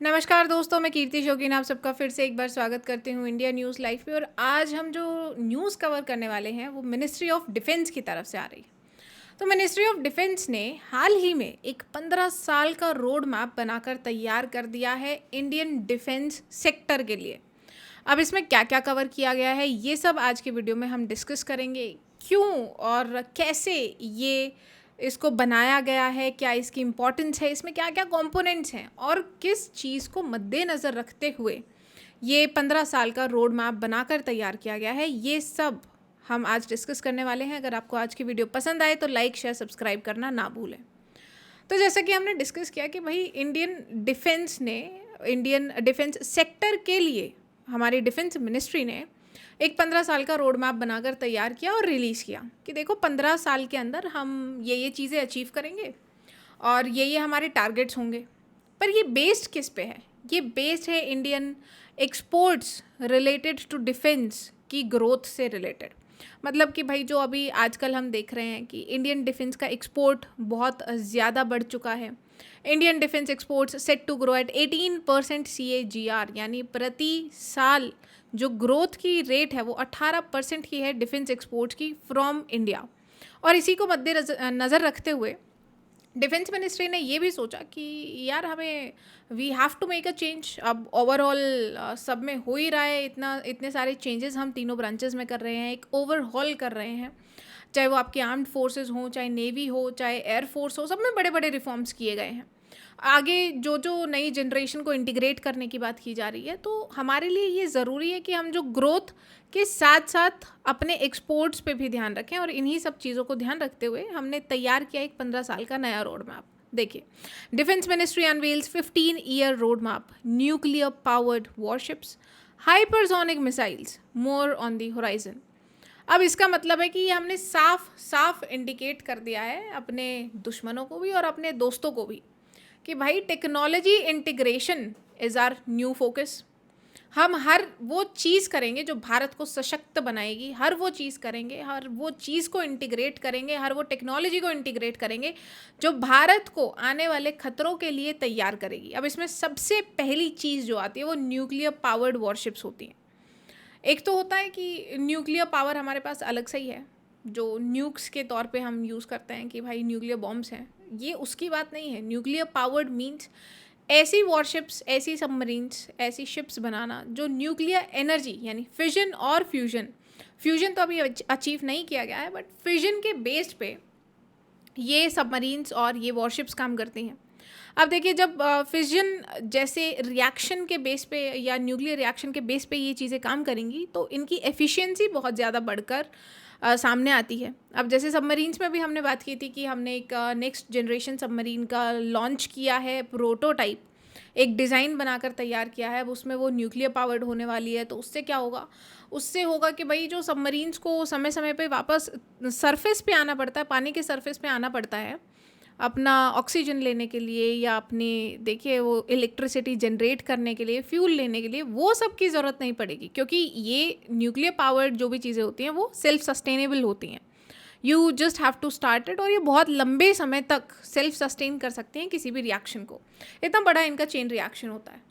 नमस्कार दोस्तों, मैं कीर्ति शौकीन आप सबका फिर से एक बार स्वागत करती हूँ इंडिया न्यूज़ लाइव पे। और आज हम जो न्यूज़ कवर करने वाले हैं वो मिनिस्ट्री ऑफ डिफेंस की तरफ से आ रही है। तो मिनिस्ट्री ऑफ डिफेंस ने हाल ही में एक 15 साल का रोड मैप बनाकर तैयार कर दिया है इंडियन डिफेंस सेक्टर के लिए। अब इसमें क्या क्या कवर किया गया है ये सब आज के वीडियो में हम डिस्कस करेंगे। क्यों और कैसे ये इसको बनाया गया है, क्या इसकी इम्पोर्टेंस है, इसमें क्या क्या कंपोनेंट्स हैं और किस चीज़ को मद्देनज़र रखते हुए ये 15 साल का रोड मैप बनाकर तैयार किया गया है, ये सब हम आज डिस्कस करने वाले हैं। अगर आपको आज की वीडियो पसंद आए तो लाइक शेयर सब्सक्राइब करना ना भूलें। तो जैसा कि हमने डिस्कस किया कि भाई इंडियन डिफेंस सेक्टर के लिए हमारी डिफेंस मिनिस्ट्री ने एक 15 साल का रोड मैप बनाकर तैयार किया और रिलीज़ किया कि देखो 15 साल के अंदर हम ये चीज़ें अचीव करेंगे और ये हमारे टारगेट्स होंगे। पर ये बेस्ड किस पे है? ये बेस्ड है Indian exports related to defence की ग्रोथ से रिलेटेड। मतलब कि भाई जो अभी आजकल हम देख रहे हैं कि इंडियन डिफेंस का एक्सपोर्ट बहुत ज़्यादा बढ़ चुका है। Indian defence exports set to grow at 18% CAGR, यानी प्रति साल जो ग्रोथ की रेट है वो 18% की है डिफेंस एक्सपोर्ट्स की फ्रॉम इंडिया। और इसी को मद्देनज़र रखते हुए डिफेंस मिनिस्ट्री ने ये भी सोचा कि यार हमें we have to make a change. अब ओवरऑल सब में हो ही रहा है, इतने सारे चेंजेस हम तीनों ब्रांचेस में कर रहे हैं, एक ओवरहॉल कर रहे हैं। चाहे वो आपकी आर्म्ड फोर्सेस हो, चाहे नेवी हो, चाहे एयरफोर्स हो, सब में बड़े बड़े रिफॉर्म्स किए गए हैं। आगे जो जो नई जनरेशन को इंटीग्रेट करने की बात की जा रही है, तो हमारे लिए ये ज़रूरी है कि हम जो ग्रोथ के साथ साथ अपने एक्सपोर्ट्स पे भी ध्यान रखें। और इन्हीं सब चीज़ों को ध्यान रखते हुए हमने तैयार किया एक 15 साल का नया रोड मैप। देखिए, defence ministry unveils 15-year road map, nuclear powered warships, hypersonic missiles, more on the horizon. अब इसका मतलब है कि ये हमने साफ साफ इंडिकेट कर दिया है अपने दुश्मनों को भी और अपने दोस्तों को भी कि भाई technology integration is our new focus. हम हर वो चीज़ करेंगे जो भारत को सशक्त बनाएगी, हर वो चीज़ करेंगे, हर वो चीज़ को इंटीग्रेट करेंगे, हर वो टेक्नोलॉजी को इंटीग्रेट करेंगे जो भारत को आने वाले खतरों के लिए तैयार करेगी। अब इसमें सबसे पहली चीज़ जो आती है वो न्यूक्लियर पावर्ड वॉरशिप्स होती हैं। एक तो होता है कि न्यूक्लियर पावर हमारे पास अलग से ही है, जो न्यूक्स के तौर पे हम यूज़ करते हैं कि भाई न्यूक्लियर बॉम्ब्स हैं, ये उसकी बात नहीं है। न्यूक्लियर पावर्ड मीन्स ऐसी वॉरशिप्स, ऐसी सबमरीन्स, ऐसी शिप्स बनाना जो न्यूक्लियर एनर्जी यानी फिजन और फ्यूजन तो अभी अचीव नहीं किया गया है, बट फिजन के बेस्ड पे ये सबमरीन्स और ये वॉरशिप्स काम करती हैं। अब देखिए, जब फिजन जैसे रिएक्शन के बेस पे या न्यूक्लियर रिएक्शन के बेस पे ये चीज़ें काम करेंगी तो इनकी एफिशिएंसी बहुत ज़्यादा बढ़कर सामने आती है। अब जैसे सबमरीन्स में भी हमने बात की थी कि हमने एक नेक्स्ट जनरेशन सबमरीन का लॉन्च किया है, प्रोटोटाइप एक डिज़ाइन बनाकर तैयार किया है। अब उसमें वो न्यूक्लियर पावर्ड होने वाली है, तो उससे क्या होगा? उससे होगा कि भाई जो सबमरीन्स को समय समय पे वापस सरफेस पे आना पड़ता है, पानी के सरफेस पे आना पड़ता है अपना ऑक्सीजन लेने के लिए या अपने देखिए वो इलेक्ट्रिसिटी जनरेट करने के लिए, फ्यूल लेने के लिए, वो सब की ज़रूरत नहीं पड़ेगी क्योंकि ये न्यूक्लियर पावर्ड जो भी चीज़ें होती हैं वो सेल्फ सस्टेनेबल होती हैं। You just have to start it, और ये बहुत लंबे समय तक सेल्फ सस्टेन कर सकते हैं किसी भी रिएक्शन को। इतना बड़ा इनका चेन रिएक्शन होता है।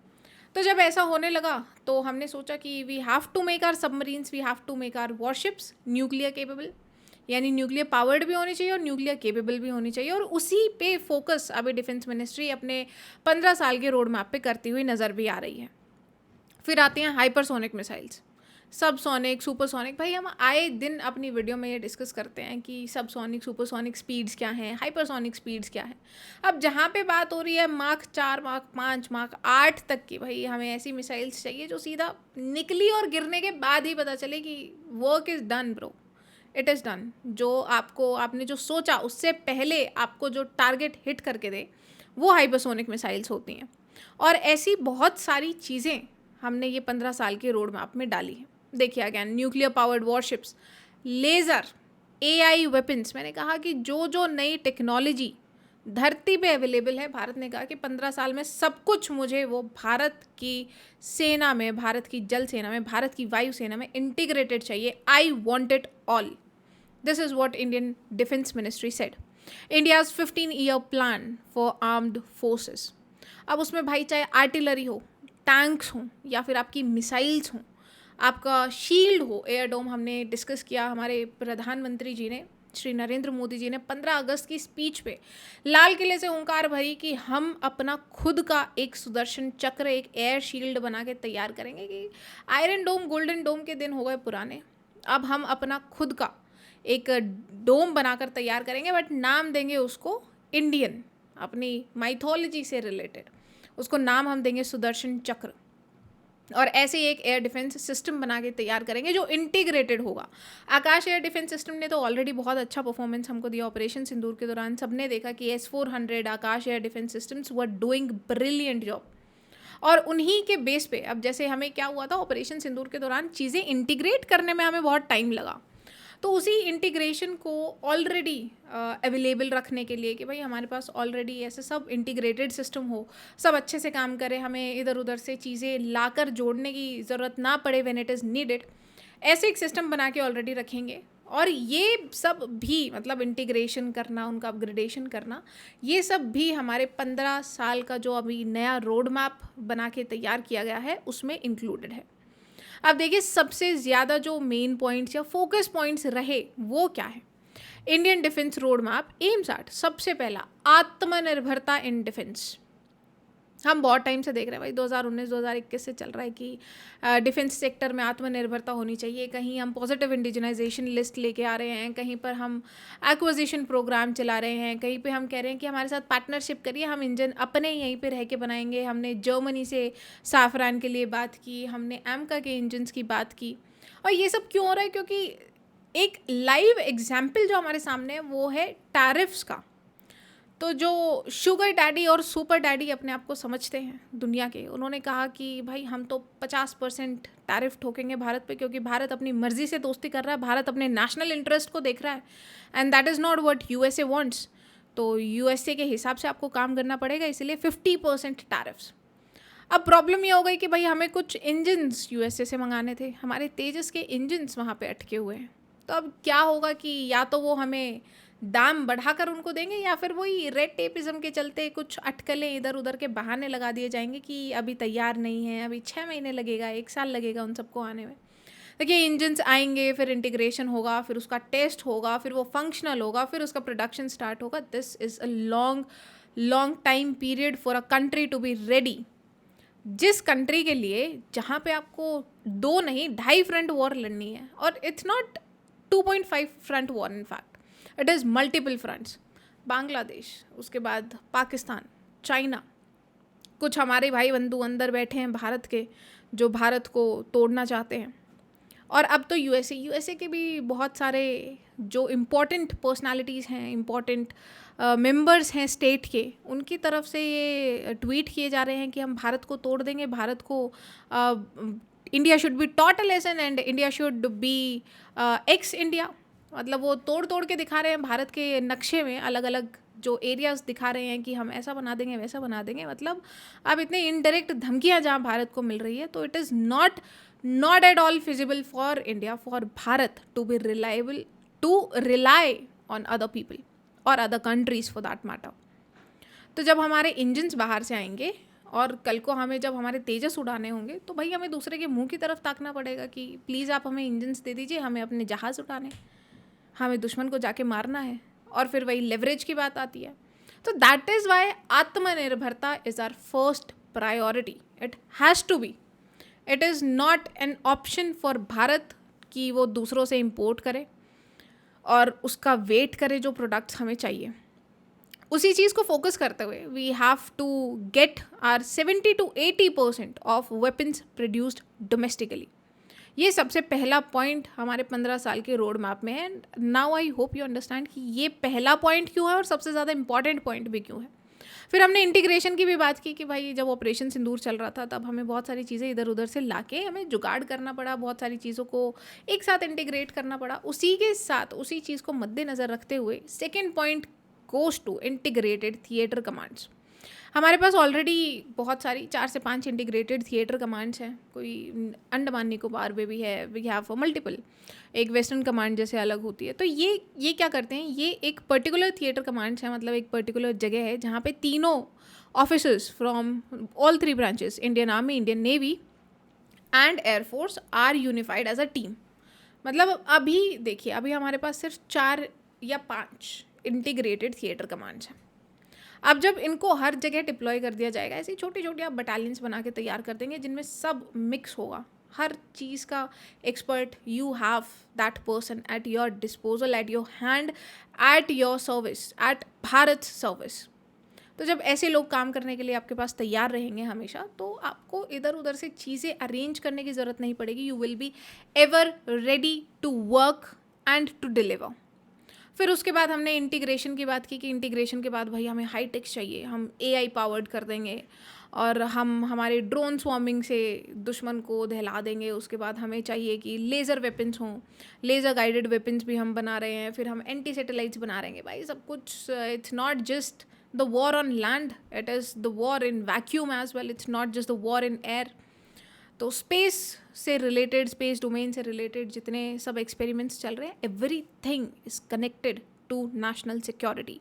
तो जब ऐसा होने लगा तो हमने सोचा कि we have to make our submarines, we have to make our warships nuclear capable, यानी न्यूक्लियर पावर्ड भी होनी चाहिए और न्यूक्लियर केपेबल भी होनी चाहिए। और उसी पे फोकस अभी डिफेंस मिनिस्ट्री अपने 15 साल के रोड मैप पे करती हुई नज़र भी आ रही है। फिर आती हैं हाइपरसोनिक मिसाइल्स, सबसोनिक, सुपरसोनिक। भाई हम आए दिन अपनी वीडियो में ये डिस्कस करते हैं कि सबसोनिक, सुपरसोनिक स्पीड्स क्या हैं, हाइपरसोनिक स्पीड्स क्या हैं। अब जहाँ पे बात हो रही है मार्क 4, मार्क 5, मार्क 8 तक की, भाई हमें ऐसी मिसाइल्स चाहिए जो सीधा निकली और गिरने के बाद ही पता चले कि work is done bro, it is done. जो आपने जो सोचा उससे पहले आपको जो टारगेट हिट करके दे, वो हाइपरसोनिक मिसाइल्स होती हैं। और ऐसी बहुत सारी चीज़ें हमने ये 15 साल के रोड मैप में डाली हैं। देखिए again, nuclear powered warships, laser, AI weapons. मैंने कहा कि जो जो नई टेक्नोलॉजी धरती पे अवेलेबल है, भारत ने कहा कि 15 साल में सब कुछ मुझे वो भारत की सेना में, भारत की जल सेना में, भारत की वायु सेना में इंटीग्रेटेड चाहिए। I want it all. This is what Indian defence ministry said. India's 15-year plan for armed forces. अब उसमें भाई चाहे आर्टिलरी हो, टैंक्स हों, या फिर आपकी मिसाइल्स हों, आपका शील्ड हो, एयर डोम हमने डिस्कस किया। हमारे प्रधानमंत्री जी ने, श्री नरेंद्र मोदी जी ने 15 अगस्त की स्पीच पे लाल किले से हुंकार भरी कि हम अपना खुद का एक सुदर्शन चक्र, एक एयर शील्ड बना के तैयार करेंगे। कि आयरन डोम, गोल्डन डोम के दिन हो गए पुराने, अब हम अपना खुद का एक डोम बनाकर तैयार करेंगे, बट नाम देंगे उसको इंडियन, अपनी माइथोलॉजी से रिलेटेड। उसको नाम हम देंगे सुदर्शन चक्र। और ऐसे ही एक एयर डिफेंस सिस्टम बना के तैयार करेंगे जो इंटीग्रेटेड होगा। आकाश एयर डिफेंस सिस्टम ने तो ऑलरेडी बहुत अच्छा परफॉर्मेंस हमको दिया ऑपरेशन सिंदूर के दौरान। सबने देखा कि S-400 Akash air defence systems were doing brilliant job. और उन्हीं के बेस पे अब जैसे हमें क्या हुआ था ऑपरेशन सिंदूर के दौरान, चीज़ें इंटीग्रेट करने में हमें बहुत टाइम लगा। तो उसी इंटीग्रेशन को ऑलरेडी अवेलेबल रखने के लिए कि भाई हमारे पास ऑलरेडी ऐसे सब इंटीग्रेटेड सिस्टम हो, सब अच्छे से काम करे, हमें इधर उधर से चीज़ें लाकर जोड़ने की ज़रूरत ना पड़े व्हेन इट इज़ नीडेड, ऐसे एक सिस्टम बना के ऑलरेडी रखेंगे। और ये सब भी मतलब इंटीग्रेशन करना, उनका अपग्रेडेशन करना, ये सब भी हमारे 15 साल का जो अभी नया रोड मैप बना के तैयार किया गया है उसमें इंक्लूडेड है। अब देखिए सबसे ज़्यादा जो मेन पॉइंट्स या फोकस पॉइंट्स रहे वो क्या है। Indian defence road map aims at, सबसे पहला आत्मनिर्भरता इन डिफेंस। हम बहुत टाइम से देख रहे हैं भाई, 2019-2021 से चल रहा है कि डिफेंस सेक्टर में आत्मनिर्भरता होनी चाहिए। कहीं हम पॉजिटिव इंडिजिनाइजेशन लिस्ट लेके आ रहे हैं, कहीं पर हम एक्विजिशन प्रोग्राम चला रहे हैं, कहीं पे हम कह रहे हैं कि हमारे साथ पार्टनरशिप करिए, हम इंजन अपने यहीं पे रह के बनाएंगे। हमने जर्मनी से साफरान के लिए बात की, हमने एमका के इंजन्स की बात की। और ये सब क्यों हो रहा है? क्योंकि एक लाइव एग्जाम्पल जो हमारे सामने है वो है टैरिफ्स का। तो जो शुगर डैडी और सुपर डैडी अपने आप को समझते हैं दुनिया के, उन्होंने कहा कि भाई हम तो 50% टैरिफ ठोकेंगे भारत पे, क्योंकि भारत अपनी मर्जी से दोस्ती कर रहा है, भारत अपने नेशनल इंटरेस्ट को देख रहा है, and that is not what USA wants. तो यूएसए के हिसाब से आपको काम करना पड़ेगा, इसलिए 50% टैरिफ्स। अब प्रॉब्लम ये हो गई कि भाई हमें कुछ इंजन्स यूएसए से मंगाने थे, हमारे तेजस के इंजन्स वहाँ पे अटके हुए हैं। तो अब क्या होगा कि या तो वो हमें दाम बढ़ाकर उनको देंगे, या फिर वही रेड टेपिज्म के चलते कुछ अटकलें इधर उधर के बहाने लगा दिए जाएंगे कि अभी तैयार नहीं है, अभी 6 महीने लगेगा, 1 साल लगेगा उन सबको आने में। देखिए इंजन्स आएंगे, फिर इंटीग्रेशन होगा, फिर उसका टेस्ट होगा, फिर वो फंक्शनल होगा, फिर उसका प्रोडक्शन स्टार्ट होगा। This is a long time period for a country to be ready. जिस कंट्री के लिए जहाँ पे आपको 2 नहीं 2.5 फ्रंट वॉर लड़नी है, और it's not 2.5 front war, in fact it is multiple fronts. Bangladesh, उसके बाद पाकिस्तान, चाइना, कुछ हमारे भाई बंधु अंदर बैठे हैं भारत के जो भारत को तोड़ना चाहते हैं, और अब तो यूएसए के भी बहुत सारे जो इम्पोर्टेंट पर्सनालिटीज़ हैं, इम्पोर्टेंट मेंबर्स हैं स्टेट के, उनकी तरफ से ये ट्वीट किए जा रहे हैं कि हम भारत को तोड़ देंगे, भारत को India should be taught a lesson and India should be x India. मतलब वो तोड़ तोड़ के दिखा रहे हैं भारत के नक्शे में, अलग अलग जो एरियाज दिखा रहे हैं कि हम ऐसा बना देंगे, वैसा बना देंगे। मतलब अब इतने इनडायरेक्ट धमकियां जहाँ भारत को मिल रही है, तो it is not at all feasible for India, for Bharat to be reliable, to rely on other people or other countries for that matter. तो जब हमारे इंजन्स बाहर से आएंगे और कल को हमें जब हमारे तेजस उड़ाने होंगे, तो भाई हमें दूसरे के मुंह की तरफ ताकना पड़ेगा कि प्लीज़ आप हमें इंजन्स दे दीजिए, हमें अपने जहाज़ उड़ाने, हमें दुश्मन को जाके मारना है। और फिर वही लेवरेज की बात आती है। तो दैट इज़ वाई आत्मनिर्भरता is our first priority. It has to be, it is not an option for Bharat कि वो दूसरों से इम्पोर्ट करे और उसका वेट करे जो प्रोडक्ट्स हमें चाहिए। उसी चीज़ को फोकस करते हुए we have to get our 70 to 80% of weapons produced domestically. ये सबसे पहला पॉइंट हमारे 15 साल के रोड मैप में है। And now I hope you understand कि ये पहला पॉइंट क्यों है और सबसे ज़्यादा इंपॉर्टेंट पॉइंट भी क्यों है। फिर हमने इंटीग्रेशन की भी बात की कि भाई जब ऑपरेशन सिंदूर चल रहा था तब हमें बहुत सारी चीज़ें इधर उधर से लाके हमें जुगाड़ करना पड़ा, बहुत सारी चीज़ों को एक साथ इंटीग्रेट करना पड़ा। उसी के साथ उसी चीज़ को मद्देनज़र रखते हुए second point goes to integrated theatre commands. हमारे पास ऑलरेडी बहुत सारी 4 से 5 इंटीग्रेटेड थिएटर कमांड्स हैं, कोई अंडमान निकोबार में भी है, वी हैव मल्टीपल, एक वेस्टर्न कमांड जैसे अलग होती है। तो ये क्या करते हैं, ये एक पर्टिकुलर थिएटर कमांड्स है, मतलब एक पर्टिकुलर जगह है जहाँ पे तीनों officers from all 3 branches, Indian army, Indian navy and air force, are unified as a team. मतलब अभी देखिए, अभी हमारे पास सिर्फ 4 या 5 इंटीग्रेटेड थिएटर कमांड्स हैं। अब जब इनको हर जगह डिप्लॉय कर दिया जाएगा, ऐसी छोटी छोटी आप बटालियंस बना के तैयार कर देंगे जिनमें सब मिक्स होगा, हर चीज़ का expert, you have that person at your disposal, at your hand, at your service, at Bharat service. तो जब ऐसे लोग काम करने के लिए आपके पास तैयार रहेंगे हमेशा, तो आपको इधर उधर से चीज़ें अरेंज करने की ज़रूरत नहीं पड़ेगी। You will be ever ready to work and to deliver. फिर उसके बाद हमने इंटीग्रेशन की बात की कि इंटीग्रेशन के बाद भाई हमें हाई टेक चाहिए, हम एआई पावर्ड कर देंगे और हम हमारे ड्रोन स्वॉर्मिंग से दुश्मन को दहला देंगे। उसके बाद हमें चाहिए कि लेज़र वेपन्स हों, लेज़र गाइडेड वेपन्स भी हम बना रहे हैं, फिर हम एंटी सैटेलाइट्स बना रहे हैं। भाई सब कुछ, it's not just the war on land, it is the war in vacuum as well, it's not just the war in air. तो स्पेस से रिलेटेड, स्पेस डोमेन से रिलेटेड जितने सब एक्सपेरिमेंट्स चल रहे हैं, everything is connected to national security.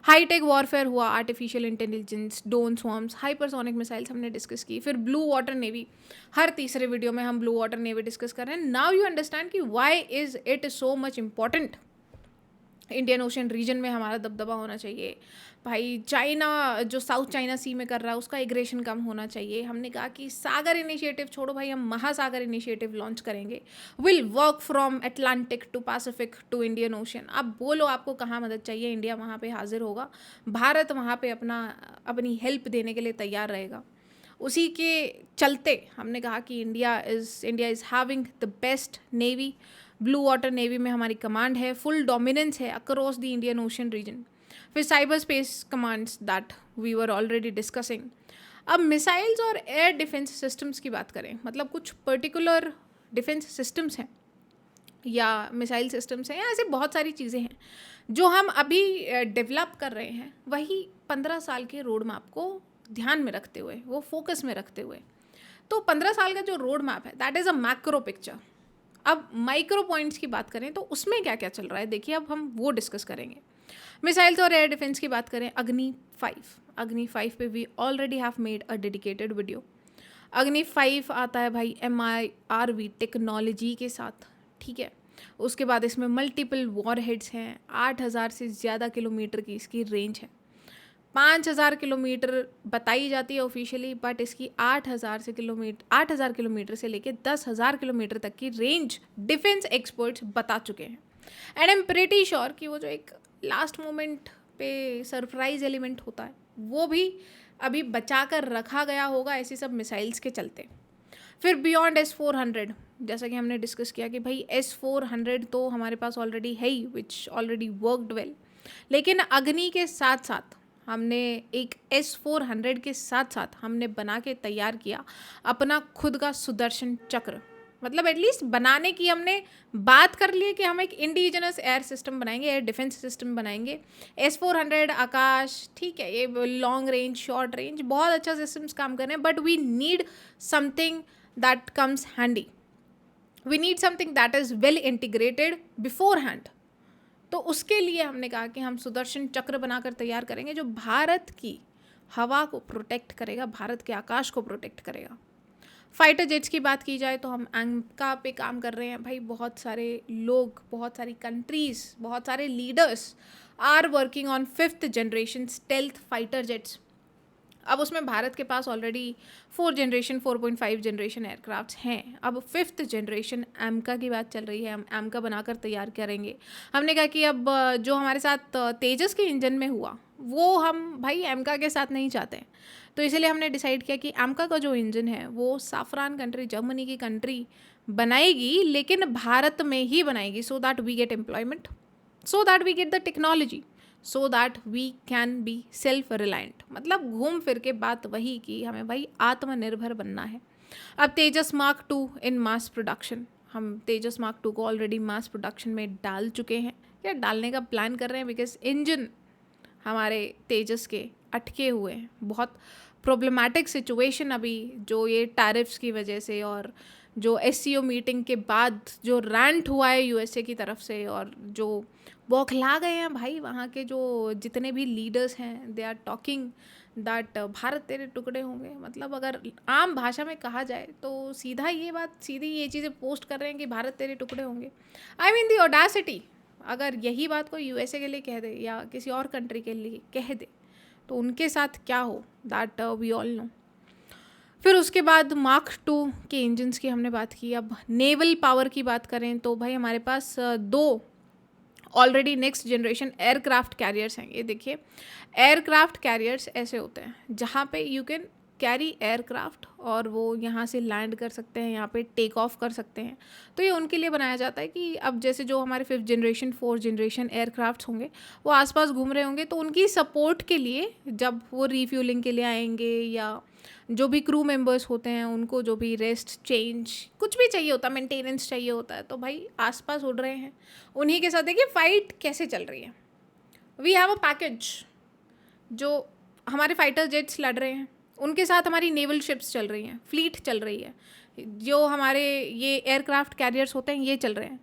Hi tech warfare हुआ, artificial intelligence, drone swarms, hypersonic missiles हमने डिस्कस की। फिर ब्लू वाटर नेवी, हर तीसरे वीडियो में हम ब्लू वाटर नेवी डिस्कस कर रहे हैं। नाउ यू अंडरस्टैंड कि why is it so much important. Indian ocean region में हमारा दबदबा होना चाहिए भाई। चाइना जो साउथ चाइना सी में कर रहा है उसका एग्रेशन कम होना चाहिए। हमने कहा कि सागर इनिशिएटिव छोड़ो भाई, हम महासागर इनिशिएटिव लॉन्च करेंगे। Will work from Atlantic to Pacific to Indian ocean. अब बोलो आपको कहाँ मदद चाहिए, इंडिया वहाँ पे हाजिर होगा, भारत वहाँ पे अपनी हेल्प देने के लिए तैयार रहेगा। उसी के चलते हमने कहा कि India is having the best navy. Blue water navy में हमारी कमांड है, फुल डोमिनेंस है across the Indian ocean region. फिर cyber space commands that we were already discussing. अब मिसाइल्स और एयर डिफेंस सिस्टम्स की बात करें, मतलब कुछ पर्टिकुलर डिफेंस सिस्टम्स हैं या मिसाइल सिस्टम्स हैं या ऐसे बहुत सारी चीज़ें हैं जो हम अभी डेवलप कर रहे हैं, वही 15 साल के रोड मैप को ध्यान में रखते हुए, वो फोकस में रखते हुए। तो 15 साल का जो रोड मैप है that is a macro picture. अब माइक्रो पॉइंट्स की बात करें तो उसमें क्या क्या चल रहा है, देखिए अब हम वो डिस्कस करेंगे। मिसाइल्स और एयर डिफेंस की बात करें, अग्नि 5 पे we already have made a dedicated video. Agni 5 आता है भाई MIRV टेक्नोलॉजी के साथ, ठीक है। उसके बाद इसमें मल्टीपल वॉर हेड्स हैं, 8,000 से ज़्यादा किलोमीटर की इसकी रेंज है। 5,000 किलोमीटर बताई जाती है ऑफिशियली, बट इसकी 8,000 किलोमीटर से लेके 10,000 किलोमीटर तक की रेंज डिफेंस एक्सपर्ट्स बता चुके हैं। And I am pretty sure कि वो जो एक लास्ट मोमेंट पे सरप्राइज एलिमेंट होता है वो भी अभी बचा कर रखा गया होगा ऐसी सब मिसाइल्स के चलते। फिर बियॉन्ड S-400, जैसा कि हमने डिस्कस किया कि भाई S-400 तो हमारे पास ऑलरेडी है ही, विच ऑलरेडी वर्कड वेल। लेकिन अग्नि के साथ साथ हमने एक S-400 के साथ साथ हमने बना के तैयार किया अपना खुद का सुदर्शन चक्र। मतलब एटलीस्ट बनाने की हमने बात कर ली कि हम एक इंडिजिनस एयर सिस्टम बनाएंगे, एयर डिफेंस सिस्टम बनाएंगे। S-400 आकाश, ठीक है, ये लॉन्ग रेंज, शॉर्ट रेंज, बहुत अच्छा सिस्टम्स काम कर रहे हैं, but we need something that comes handy. We need something that is well integrated beforehand. तो उसके लिए हमने कहा कि हम सुदर्शन चक्र बनाकर तैयार करेंगे जो भारत की हवा को प्रोटेक्ट करेगा, भारत के आकाश को प्रोटेक्ट करेगा। फाइटर जेट्स की बात की जाए तो हम AMCA पे काम कर रहे हैं भाई। बहुत सारे लोग, बहुत सारी कंट्रीज़, बहुत सारे leaders are working on 5th generation stealth fighter jets. अब उसमें भारत के पास ऑलरेडी 4 जनरेशन, 4.5 जनरेशन एयरक्राफ्ट्स हैं। अब 5th जनरेशन AMCA की बात चल रही है, हम AMCA बनाकर तैयार करेंगे। हमने कहा कि अब जो हमारे साथ तेजस के इंजन में हुआ वो हम भाई AMCA के साथ नहीं चाहते हैं। तो इसलिए हमने डिसाइड किया कि AMCA का जो इंजन है वो साफरान कंट्री, जर्मनी की कंट्री बनाएगी, लेकिन भारत में ही बनाएगी, so that we get employment, so that we get the technology, so that we can be self reliant. मतलब घूम फिर के बात वही कि हमें भाई आत्मनिर्भर बनना है। अब तेजस मार्क 2 इन मास प्रोडक्शन, हम तेजस मार्क 2 को ऑलरेडी मास प्रोडक्शन में डाल चुके हैं या डालने का प्लान कर रहे हैं, बिकॉज इंजन हमारे तेजस के अटके हुए हैं, बहुत प्रॉब्लमैटिक सिचुएशन अभी जो ये टैरिफ्स की वजह से और जो एससीओ मीटिंग के बाद जो रैंट हुआ है यूएसए की तरफ से, और जो बौखला गए हैं भाई वहाँ के जो जितने भी लीडर्स हैं, they are talking that Bharat तेरे टुकड़े होंगे। मतलब अगर आम भाषा में कहा जाए तो सीधा ये बात, सीधी ये चीज़ें पोस्ट कर रहे हैं कि भारत तेरे टुकड़े होंगे। आई मीन दी ऑडेसिटी, अगर यही बात को यूएसए के लिए कह दे या किसी और कंट्री के लिए कह दे तो उनके साथ क्या हो, दैट वी ऑल नो। फिर उसके बाद मार्क 2 के इंजन्स की हमने बात की। अब नेवल पावर की बात करें तो भाई हमारे पास दो already next generation aircraft carriers हैं। ये देखिए, एयरक्राफ्ट कैरियर्स ऐसे होते हैं जहाँ पे यू कैन कैरी एयरक्राफ्ट और वो यहाँ से लैंड कर सकते हैं, यहाँ पे टेक ऑफ कर सकते हैं। तो ये उनके लिए बनाया जाता है कि अब जैसे जो हमारे 5th generation 4th generation aircrafts होंगे वो आसपास घूम रहे होंगे, तो उनकी सपोर्ट के लिए जब वो रीफ्यूलिंग के लिए आएंगे या जो भी क्रू मेंबर्स होते हैं उनको जो भी रेस्ट, चेंज, कुछ भी चाहिए होता है, मेंटेनेंस चाहिए होता है, तो भाई आसपास उड़ रहे हैं। उन्हीं के साथ देखिए फ़ाइट कैसे चल रही है। वी हैव अ पैकेज, जो हमारे फाइटर जेट्स लड़ रहे हैं, उनके साथ हमारी नेवल शिप्स चल रही हैं, फ्लीट चल रही है, जो हमारे ये एयरक्राफ्ट कैरियर्स होते हैं ये चल रहे हैं।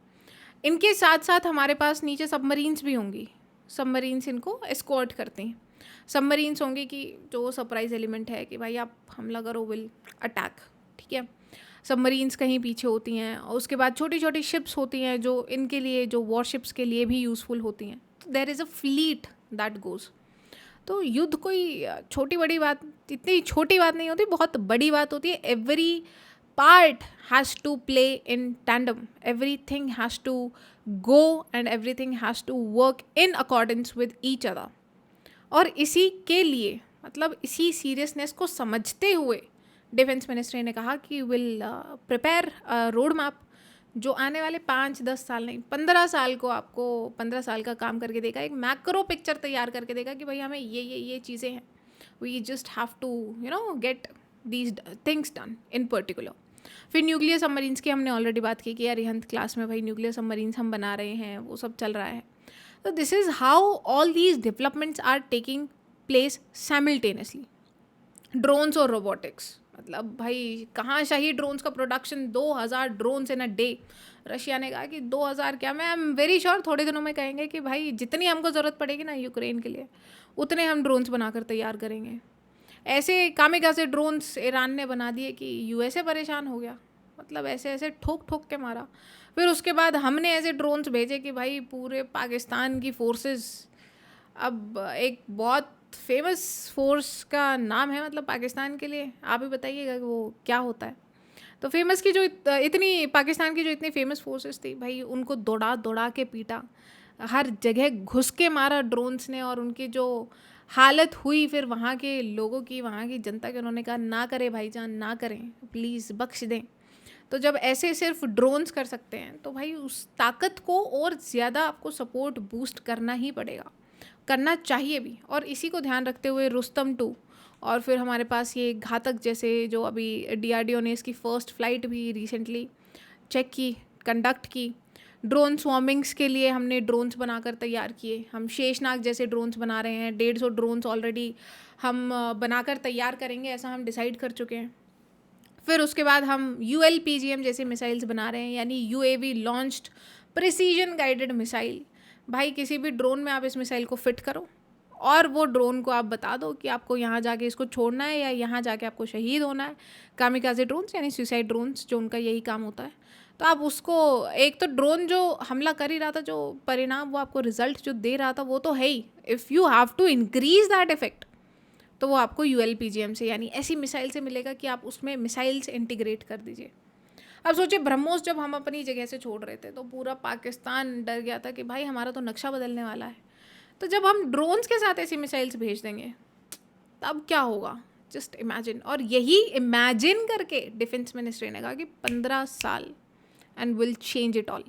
इनके साथ साथ हमारे पास नीचे सबमरीन्स भी होंगी, सबमरीन्स इनको एस्कॉर्ट करते हैं। सबमरीन्स होंगे कि जो सरप्राइज एलिमेंट है कि भाई आप हमला करो, विल अटैक, ठीक है। सबमरीन्स कहीं पीछे होती हैं, और उसके बाद छोटी छोटी शिप्स होती हैं जो इनके लिए, जो वॉरशिप्स के लिए भी यूज़फुल होती हैं। तो there is a fleet that goes. तो युद्ध कोई छोटी बड़ी बात, इतनी छोटी बात नहीं होती, बहुत बड़ी बात होती है। Every part has to play in tandem, everything has to go and everything has to work in accordance with each other. और इसी के लिए, मतलब इसी सीरियसनेस को समझते हुए डिफेंस मिनिस्ट्री ने कहा कि विल प्रिपेयर रोड मैप जो आने वाले 5-10 साल नहीं 15 साल को आपको 15 साल का काम करके देगा, एक मैक्रो पिक्चर तैयार करके देगा कि भाई हमें ये चीज़ें हैं, we just have to get these things done in particular. फिर न्यूक्लियर सबमरीन्स की हमने ऑलरेडी बात की कि अरिहंत क्लास में भाई न्यूक्लियर सबमरीन्स हम बना रहे हैं, वो सब चल रहा है। तो this is how all these developments are taking place simultaneously. Drones और रोबोटिक्स, मतलब भाई कहाँ शाही ड्रोन्स का production, 2000 drones in a day. Russia ने कहा कि 2000 क्या, मैं आई एम वेरी श्योर थोड़े दिनों में कहेंगे कि भाई जितनी हमको ज़रूरत पड़ेगी ना यूक्रेन के लिए उतने हम ड्रोन्स बनाकर तैयार करेंगे। ऐसे कामिकाज़े ड्रोन्स ईरान ने बना दिए कि यूएसए परेशान हो गया, मतलब ऐसे ऐसे ठोक ठोक के मारा। फिर उसके बाद हमने ऐसे ड्रोन्स भेजे कि भाई पूरे पाकिस्तान की फोर्सेस, अब एक बहुत फेमस फोर्स का नाम है मतलब पाकिस्तान के लिए, आप ही बताइएगा कि वो क्या होता है। तो फेमस की जो इतनी पाकिस्तान की जो इतनी फेमस फोर्सेस थी भाई, उनको दौड़ा दौड़ा के पीटा, हर जगह घुस के मारा ड्रोन्स ने, और उनकी जो हालत हुई फिर वहाँ के लोगों की, वहाँ की जनता के, उन्होंने कहा ना करें भाईजान, ना करें, प्लीज़ बख्श दें। तो जब ऐसे सिर्फ ड्रोन्स कर सकते हैं तो भाई उस ताकत को और ज़्यादा आपको सपोर्ट बूस्ट करना ही पड़ेगा, करना चाहिए भी। और इसी को ध्यान रखते हुए रुस्तम 2 और फिर हमारे पास ये घातक जैसे जो अभी डीआरडीओ ने इसकी फ़र्स्ट फ्लाइट भी रिसेंटली चेक की, कंडक्ट की। ड्रोन स्वॉर्मिंग्स के लिए हमने ड्रोन्स बनाकर तैयार किए, हम शेषनाग जैसे ड्रोन्स बना रहे हैं, 150 ड्रोन्स ऑलरेडी हम बनाकर तैयार करेंगे, ऐसा हम डिसाइड कर चुके हैं। फिर उसके बाद हम ULPGM जैसे मिसाइल्स बना रहे हैं, यानी UAV launched precision guided missile. भाई किसी भी ड्रोन में आप इस मिसाइल को फिट करो और वो ड्रोन को आप बता दो कि आपको यहाँ जाके इसको छोड़ना है या यहाँ जाके आपको शहीद होना है। कामिकाज़े ड्रोन्स यानी सुसाइड ड्रोन्स, जो उनका यही काम होता है। तो आप उसको, एक तो ड्रोन जो हमला कर ही रहा था, जो परिणाम वो आपको रिजल्ट जो दे रहा था वो तो है ही, if you have to increase that effect तो वो आपको ULPGM से यानी ऐसी मिसाइल से मिलेगा कि आप उसमें मिसाइल्स इंटीग्रेट कर दीजिए। अब सोचिए ब्रह्मोस जब हम अपनी जगह से छोड़ रहे थे तो पूरा पाकिस्तान डर गया था कि भाई हमारा तो नक्शा बदलने वाला है। तो जब हम ड्रोन्स के साथ ऐसी मिसाइल्स भेज देंगे तब क्या होगा, जस्ट इमेजिन। और यही इमेजिन करके डिफेंस मिनिस्ट्री ने कहा कि 15 साल and will change it all.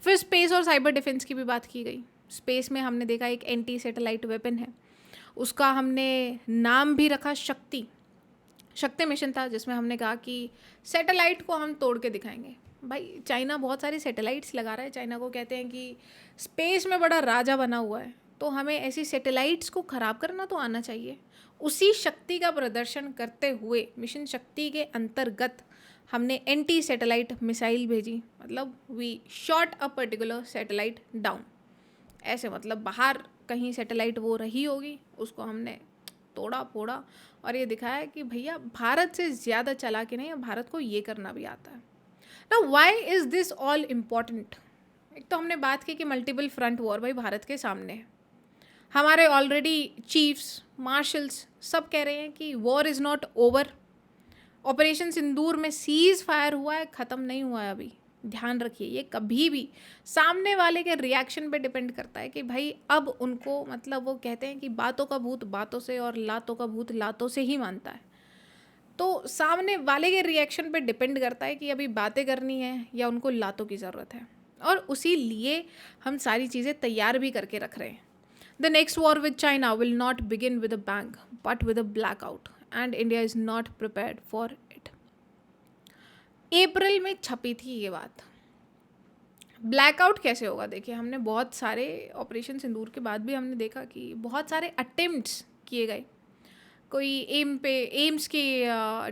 फिर स्पेस और साइबर डिफेंस की भी बात की गई। स्पेस में हमने देखा एक एंटी सैटेलाइट वेपन है, उसका हमने नाम भी रखा शक्ति मिशन था, जिसमें हमने कहा कि सैटेलाइट को हम तोड़ के दिखाएंगे। भाई चाइना बहुत सारे सैटेलाइट्स लगा रहा है, चाइना को कहते हैं कि स्पेस में बड़ा राजा बना हुआ है, तो हमें ऐसी सैटेलाइट्स को ख़राब करना तो आना चाहिए। उसी शक्ति का प्रदर्शन करते हुए मिशन शक्ति के अंतर्गत हमने एंटी सैटेलाइट मिसाइल भेजी, मतलब we shot a particular satellite down. ऐसे मतलब बाहर कहीं सैटेलाइट वो रही होगी, उसको हमने तोड़ा फोड़ा और ये दिखाया कि भैया भारत से ज़्यादा चालाकी नहीं है, भारत को ये करना भी आता है। ना why is this all important? एक तो हमने बात की कि मल्टीपल फ्रंट वॉर भाई भारत के सामने है। हमारे ऑलरेडी चीफ्स मार्शल्स सब कह रहे हैं कि war is not over. Operation Sindoor में सीज फायर हुआ है, ख़त्म नहीं हुआ है अभी। ध्यान रखिए, ये कभी भी सामने वाले के रिएक्शन पे डिपेंड करता है कि भाई अब उनको, मतलब वो कहते हैं कि बातों का भूत बातों से और लातों का भूत लातों से ही मानता है। तो सामने वाले के रिएक्शन पे डिपेंड करता है कि अभी बातें करनी है या उनको लातों की ज़रूरत है, और उसी लिए हम सारी चीज़ें तैयार भी करके रख रहे हैं। The next war with China will not begin with a bang but with a blackout and India is not prepared for it. April में छपी थी ये बात। ब्लैकआउट कैसे होगा? देखिए, हमने बहुत सारे ऑपरेशन सिंदूर के बाद भी हमने देखा कि बहुत सारे अटेम्प्ट्स किए गए। कोई एम्स के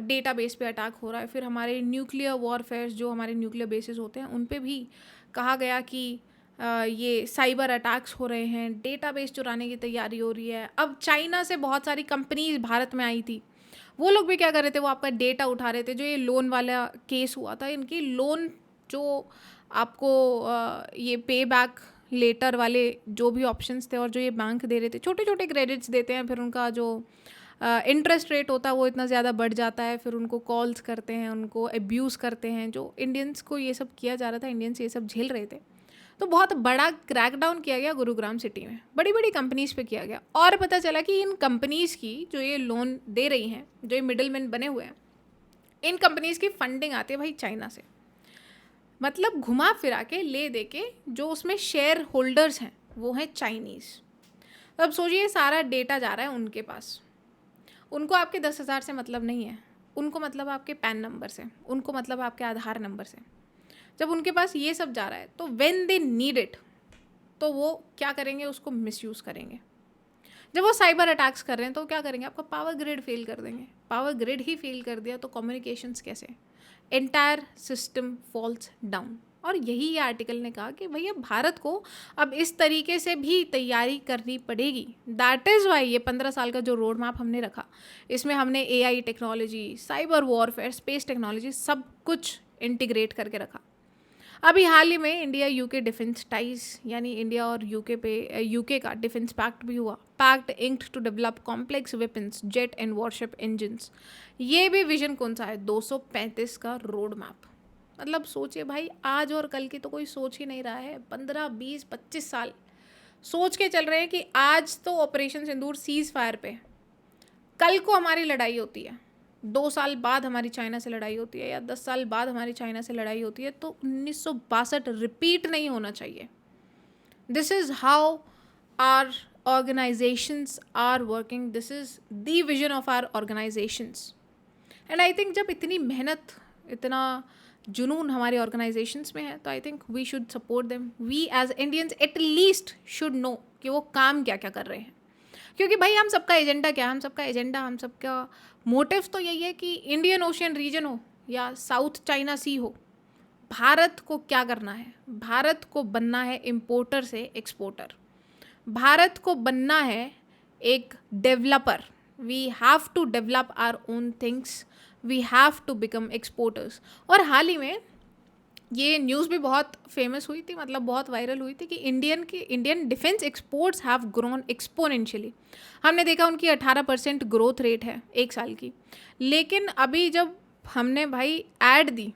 डेटाबेस पे अटैक हो रहा है, फिर हमारे न्यूक्लियर वॉरफेयर जो हमारे न्यूक्लियर बेसिस होते हैं उन पे भी कहा गया कि ये साइबर अटैक्स हो रहे हैं, डेटाबेस चुराने की तैयारी हो रही है। अब चाइना से बहुत सारी कंपनीज भारत में आई थी, वो लोग भी क्या कर रहे थे, वो आपका डेटा उठा रहे थे। जो ये लोन वाला केस हुआ था, इनकी लोन जो आपको ये पे बैक लेटर वाले जो भी ऑप्शंस थे और जो ये बैंक दे रहे थे, छोटे छोटे क्रेडिट्स देते हैं, फिर उनका जो इंटरेस्ट रेट होता है वो इतना ज़्यादा बढ़ जाता है, फिर उनको कॉल्स करते हैं, उनको एब्यूज़ करते हैं। जो इंडियंस को ये सब किया जा रहा था, इंडियंस ये सब झेल रहे थे। तो बहुत बड़ा क्रैकडाउन किया गया गुरुग्राम सिटी में, बड़ी बड़ी कंपनीज पे किया गया, और पता चला कि इन कंपनीज़ की जो ये लोन दे रही हैं, जो ये मिडलमैन बने हुए हैं, इन कंपनीज़ की फंडिंग आती है भाई चाइना से। मतलब घुमा फिरा के ले दे के जो उसमें शेयर होल्डर्स हैं वो हैं चाइनीज़। तो अब सोचिए, सारा डेटा जा रहा है उनके पास। उनको आपके 10,000 से मतलब नहीं है, उनको मतलब आपके पैन नंबर से, उनको मतलब आपके आधार नंबर से। जब उनके पास ये सब जा रहा है तो व्हेन दे नीड इट, तो वो क्या करेंगे, उसको मिसयूज़ करेंगे। जब वो साइबर अटैक्स कर रहे हैं तो क्या करेंगे, आपका पावर ग्रिड फेल कर देंगे। पावर ग्रिड ही फेल कर दिया तो कम्युनिकेशंस कैसे? Entire system falls down. और यही ये आर्टिकल ने कहा कि भैया भारत को अब इस तरीके से भी तैयारी करनी पड़ेगी। दैट इज़ वाई ये 15 साल का जो रोड मैप हमने रखा, इसमें हमने AI technology, cyber warfare, space technology सब कुछ इंटीग्रेट करके रखा। अभी हाल ही में इंडिया यूके डिफेंस टाइज, यानी इंडिया और यूके का डिफेंस पैक्ट भी हुआ। Pact inked to develop complex weapons, jet and warship engines. ये भी विजन कौन सा है? 235 का रोड मैप। मतलब सोचिए भाई, आज और कल की तो कोई सोच ही नहीं रहा है। 15, 20, 25 साल सोच के चल रहे हैं कि आज तो ऑपरेशन सिंदूर सीज फायर पे, कल को हमारी लड़ाई होती है, 2 साल बाद हमारी चाइना से लड़ाई होती है, या 10 साल बाद हमारी चाइना से लड़ाई होती है, तो 1962 रिपीट नहीं होना चाहिए। This is how our organisations are working, this is the vision of our organisations. And I think जब इतनी मेहनत, इतना जुनून हमारे ऑर्गेनाइजेशंस में है, तो I think we should support them. We as Indians at least should know कि वो काम क्या क्या कर रहे हैं। क्योंकि भाई हम सबका एजेंडा क्या है? हम सबका मोटिव तो यही है कि इंडियन ओशियन रीजन हो या साउथ चाइना सी हो, भारत को क्या करना है? भारत को बनना है इम्पोर्टर से एक्सपोर्टर। भारत को बनना है एक developer. We have to develop our own things, we have to become exporters. और हाल ही में ये न्यूज़ भी बहुत फेमस हुई थी, मतलब बहुत वायरल हुई थी कि Indian defence exports have grown exponentially. हमने देखा उनकी 18% ग्रोथ रेट है एक साल की। लेकिन अभी जब हमने भाई ऐड दी,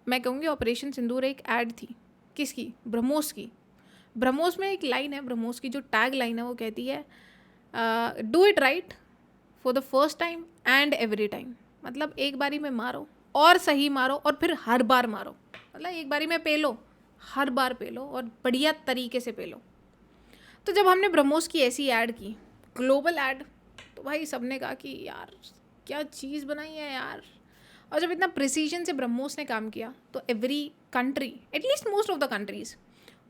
मैं कहूँगी ऑपरेशन सिंदूर एक ऐड थी, किसकी? ब्रह्मोस की। ब्रह्मोस में एक लाइन है, ब्रह्मोस की जो टैग लाइन है वो कहती है do it right for the first time and every time. मतलब एक बारी में मारो और सही मारो और फिर हर बार मारो। मतलब एक बारी में पे लो, हर बार पे लो और बढ़िया तरीके से पे लो। तो जब हमने ब्रह्मोस की ऐसी ऐड की, ग्लोबल ऐड, तो भाई सबने कहा कि यार क्या चीज़ बनाई है यार। और जब इतना प्रिसीजन से ब्रह्मोस ने काम किया तो every country, at least most of the countries,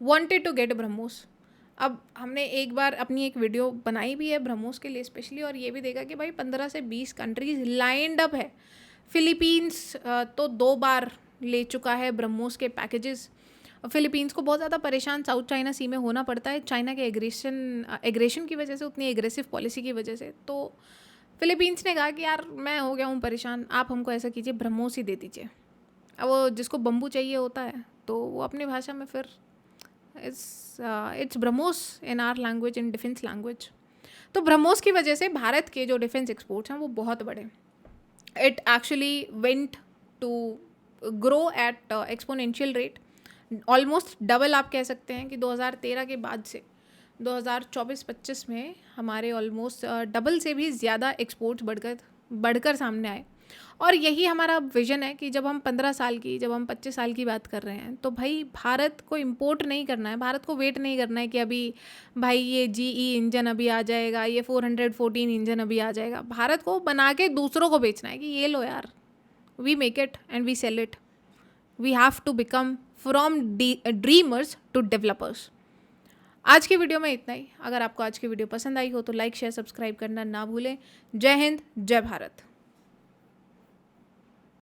wanted to get BrahMos. अब हमने एक बार अपनी एक वीडियो बनाई भी है ब्रह्मोस के लिए स्पेशली, और ये भी देखा कि भाई 15 से 20 कंट्रीज लाइंड अप है। फिलीपींस तो 2 बार ले चुका है ब्रह्मोस के पैकेजेस। फिलीपींस को बहुत ज़्यादा परेशान साउथ चाइना सी में होना पड़ता है चाइना के एग्रेशन की वजह से, उतनी एग्रेसिव पॉलिसी की वजह से। तो फिलीपींस ने कहा कि यार मैं हो गया हूँ परेशान, आप हमको ऐसा कीजिए ब्रह्मोस ही दे दीजिए। अब वो जिसको बम्बू चाहिए होता है तो वो अपनी भाषा में फिर it's BrahMos in are language, in defence language. तो ब्रह्मोस की वजह से भारत के जो डिफेंस एक्सपोर्ट्स हैं वो बहुत बढ़े। It actually went to grow at exponential rate, almost double आप कह सकते हैं कि 2013 के बाद से 2024-25 में हमारे ऑलमोस्ट डबल से भी ज़्यादा एक्सपोर्ट्स बढ़कर सामने आए। और यही हमारा विज़न है कि जब हम 15 साल की, जब हम 25 साल की बात कर रहे हैं तो भाई भारत को इम्पोर्ट नहीं करना है, भारत को वेट नहीं करना है कि अभी भाई ये GE इंजन अभी आ जाएगा, ये 414 इंजन अभी आ जाएगा। भारत को बना के दूसरों को बेचना है कि ये लो यार, we make it and we sell it. We have to become from dreamers to developers. आज की वीडियो में इतना ही। अगर आपको आज की वीडियो पसंद आई हो तो लाइक शेयर सब्सक्राइब करना ना भूलें। जय हिंद, जय भारत।